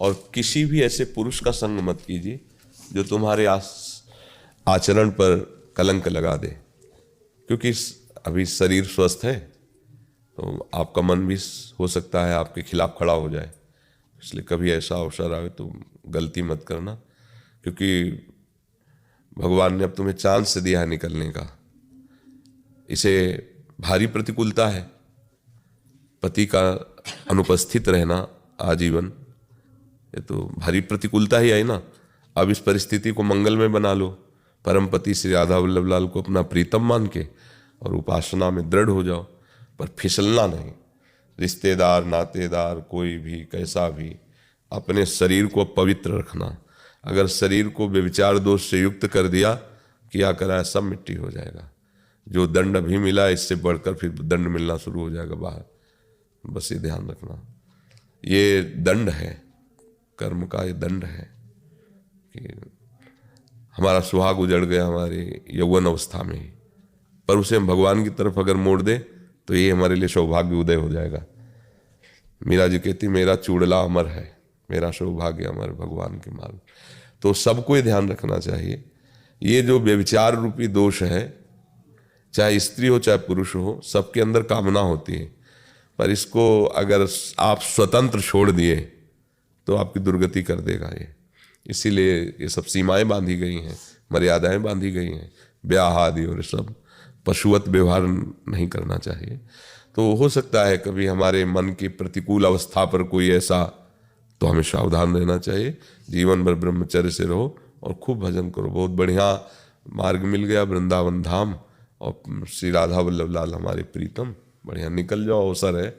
और किसी भी ऐसे पुरुष का संग मत कीजिए जो तुम्हारे आचरण पर कलंक लगा दे, क्योंकि अभी शरीर स्वस्थ है तो आपका मन भी हो सकता है आपके खिलाफ खड़ा हो जाए। इसलिए कभी ऐसा अवसर आए तो गलती मत करना, क्योंकि भगवान ने अब तुम्हें चांस से दिया है निकलने का। इसे भारी प्रतिकूलता है, पति का अनुपस्थित रहना आजीवन, ये तो भारी प्रतिकूलता ही आई ना। अब इस परिस्थिति को मंगल में बना लो, परमपति श्री राधा वल्लभ लाल को अपना प्रीतम मान के और उपासना में दृढ़ हो जाओ, पर फिसलना नहीं। रिश्तेदार नातेदार कोई भी कैसा भी, अपने शरीर को पवित्र रखना। अगर शरीर को व्यभिचार दोष से युक्त कर दिया, किया करा सब मिट्टी हो जाएगा। जो दंड अभी मिला इससे बढ़कर फिर दंड मिलना शुरू हो जाएगा बाहर। बस ये ध्यान रखना, ये दंड है, कर्म का ये दंड है कि हमारा सुहाग उजड़ गया हमारी यौवन अवस्था में ही, पर उसे हम भगवान की तरफ अगर मोड़ दे तो ये हमारे लिए सौभाग्य उदय हो जाएगा। मीरा जी कहती मेरा चूड़ला अमर है, मेरा सौभाग्य अमर भगवान के मार्ग। तो सबको ये ध्यान रखना चाहिए, ये जो व्यभिचार रूपी दोष है, चाहे स्त्री हो चाहे पुरुष हो, सबके अंदर कामना होती है, पर इसको अगर आप स्वतंत्र छोड़ दिए तो आपकी दुर्गति कर देगा ये। इसीलिए ये सब सीमाएं बांधी गई हैं, मर्यादाएं बांधी गई हैं, ब्याह आदि और सब पशुवत व्यवहार नहीं करना चाहिए। तो हो सकता है कभी हमारे मन की प्रतिकूल अवस्था पर कोई ऐसा, तो हमें सावधान रहना चाहिए। जीवन भर ब्रह्मचर्य से रहो और खूब भजन करो। बहुत बढ़िया मार्ग मिल गया वृंदावन धाम, और श्री राधा वल्लभ लाल हमारे प्रीतम, बढ़िया निकल जाओ। अवसर है,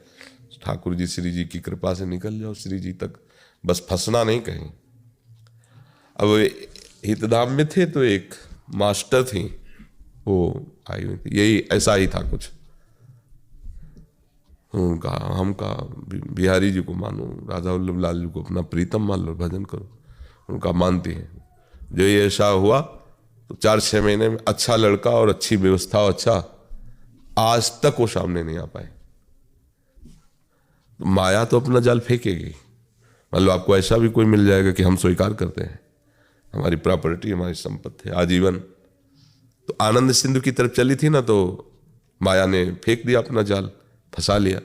ठाकुर जी श्री जी की कृपा से निकल जाओ श्री जी तक, बस फंसना नहीं कहीं। अब हितधाम में थे तो एक मास्टर थी, वो आई हुई थी, यही ऐसा ही था कुछ। उनका हमका बिहारी जी को मानो, राधा वल्लभ लाल जी को अपना प्रीतम मान लो, भजन करो, उनका मानती है। जो ये ऐसा हुआ तो 4-6 महीने में अच्छा लड़का और अच्छी व्यवस्था और अच्छा, आज तक वो सामने नहीं आ पाए। तो माया तो अपना जाल फेंकेगी। मान लो आपको ऐसा भी कोई मिल जाएगा कि हम स्वीकार करते हैं, हमारी प्रॉपर्टी हमारी संपत्ति है आजीवन, तो आनंद सिंधु की तरफ चली थी ना, तो माया ने फेंक दिया अपना जाल, फंसा लिया।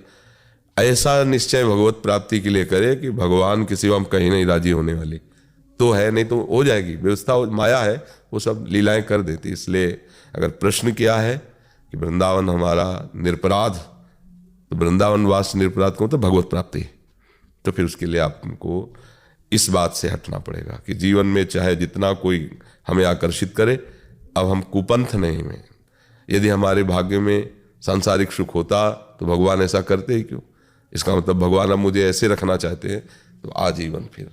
ऐसा निश्चय भगवत प्राप्ति के लिए करे कि भगवान के सिवा हम कहीं नहीं राजी होने वाली तो है, नहीं तो हो जाएगी व्यवस्था। माया है, वो सब लीलाएं कर देती। इसलिए अगर प्रश्न किया है कि वृंदावन हमारा निरपराध, तो वृंदावन वास निरपराध को तो भगवत प्राप्ति, तो फिर उसके लिए आपको इस बात से हटना पड़ेगा कि जीवन में चाहे जितना कोई हमें आकर्षित करे, अब हम कुपंथ नहीं में। यदि हमारे भाग्य में सांसारिक सुख होता तो भगवान ऐसा करते ही क्यों? इसका मतलब भगवान अब मुझे ऐसे रखना चाहते हैं तो आजीवन फिर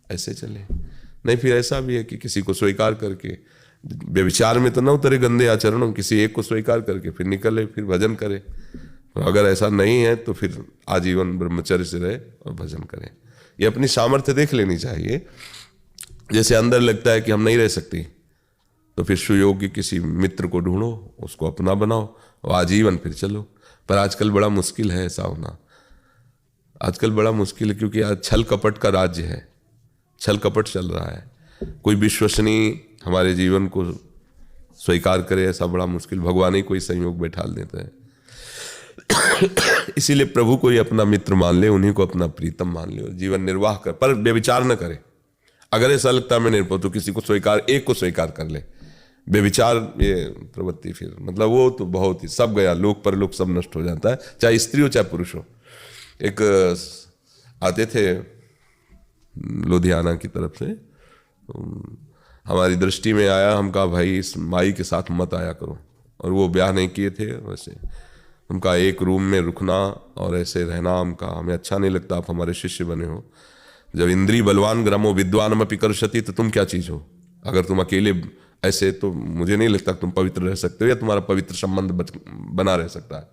ऐसे चले। नहीं, फिर ऐसा भी है कि किसी को स्वीकार करके, व्यभिचार में तो न उतरे गंदे आचरणों, किसी एक को स्वीकार करके फिर निकले, फिर भजन करे। तो अगर ऐसा नहीं है तो फिर आजीवन ब्रह्मचर्य से रहे और भजन करें। ये अपनी सामर्थ्य देख लेनी चाहिए। जैसे अंदर लगता है कि हम नहीं रह सकती, तो फिर सुयोग्य किसी मित्र को ढूंढो, उसको अपना बनाओ और आजीवन फिर चलो। पर आजकल बड़ा मुश्किल है ऐसा होना, आजकल बड़ा मुश्किल है, क्योंकि आज छल कपट का राज्य है, छल कपट चल रहा है। कोई विश्वसनीय हमारे जीवन को स्वीकार करे ऐसा बड़ा मुश्किल, भगवान ही कोई संयोग बैठा देते हैं। इसीलिए प्रभु को ही अपना मित्र मान ले, उन्हीं को अपना प्रीतम मान ले, जीवन निर्वाह कर, पर व्यभिचार न करे। अगर ऐसा लगता है मैं निर्भर, तो किसी को स्वीकार, एक को स्वीकार कर ले। व्यभिचार ये प्रवृत्ति फिर मतलब वो तो बहुत ही सब गया, लोक परलोक सब नष्ट हो जाता है, चाहे स्त्री हो चाहे पुरुष हो। एक आते थे लुधियाना की तरफ से, हमारी दृष्टि में आया, हम कहा भाई इस माई के साथ मत आया करो, और वो ब्याह नहीं किए थे। वैसे उनका एक रूम में रुकना और ऐसे रहना हमका हमें अच्छा नहीं लगता। आप हमारे शिष्य बने हो, जब इंद्री बलवान ग्रमो विद्वान में पिकर्षति, तो तुम क्या चीज़ हो? अगर तुम अकेले ऐसे, तो मुझे नहीं लगता तुम पवित्र रह सकते हो या तुम्हारा पवित्र संबंध बना रह सकता है।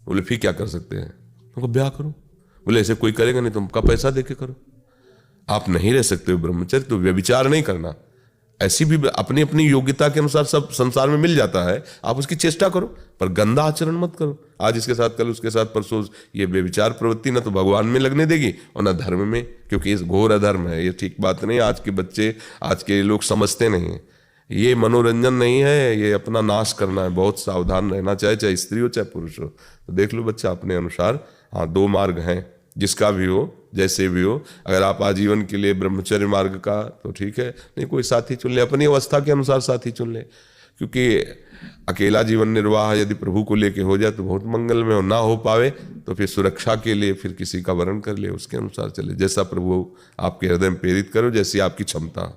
बोले फिर क्या कर सकते हैं? तुमको ब्याह करो। बोले ऐसे कोई करेगा नहीं, तुमका पैसा दे के करो। आप नहीं रह सकते हो ब्रह्मचर्य, तो व्यभिचार नहीं करना, ऐसी भी अपनी अपनी योग्यता के अनुसार सब संसार में मिल जाता है, आप उसकी चेष्टा करो, पर गंदा आचरण मत करो। आज इसके साथ, कल उसके साथ, परसों ये बेविचार प्रवृत्ति ना तो भगवान में लगने देगी और ना धर्म में, क्योंकि इस घोर अधर्म है। ये ठीक बात नहीं। आज के बच्चे, आज के लोग समझते नहीं हैं। ये मनोरंजन नहीं है, ये अपना नाश करना है। बहुत सावधान रहना चाहिए, चाहे स्त्री हो चाहे पुरुष हो। तो देख लो बच्चा अपने अनुसार। हाँ, 2 मार्ग हैं, जिसका भी हो, जैसे भी हो। अगर आप आजीवन के लिए ब्रह्मचर्य मार्ग का, तो ठीक है, नहीं कोई साथी चुन ले, अपनी अवस्था के अनुसार साथी चुन ले। क्योंकि अकेला जीवन निर्वाह यदि प्रभु को लेके हो जाए तो बहुत मंगल में हो, ना हो पावे तो फिर सुरक्षा के लिए फिर किसी का वरण कर ले, उसके अनुसार चले। जैसा प्रभु आपके हृदय में प्रेरित करो, जैसी आपकी क्षमता।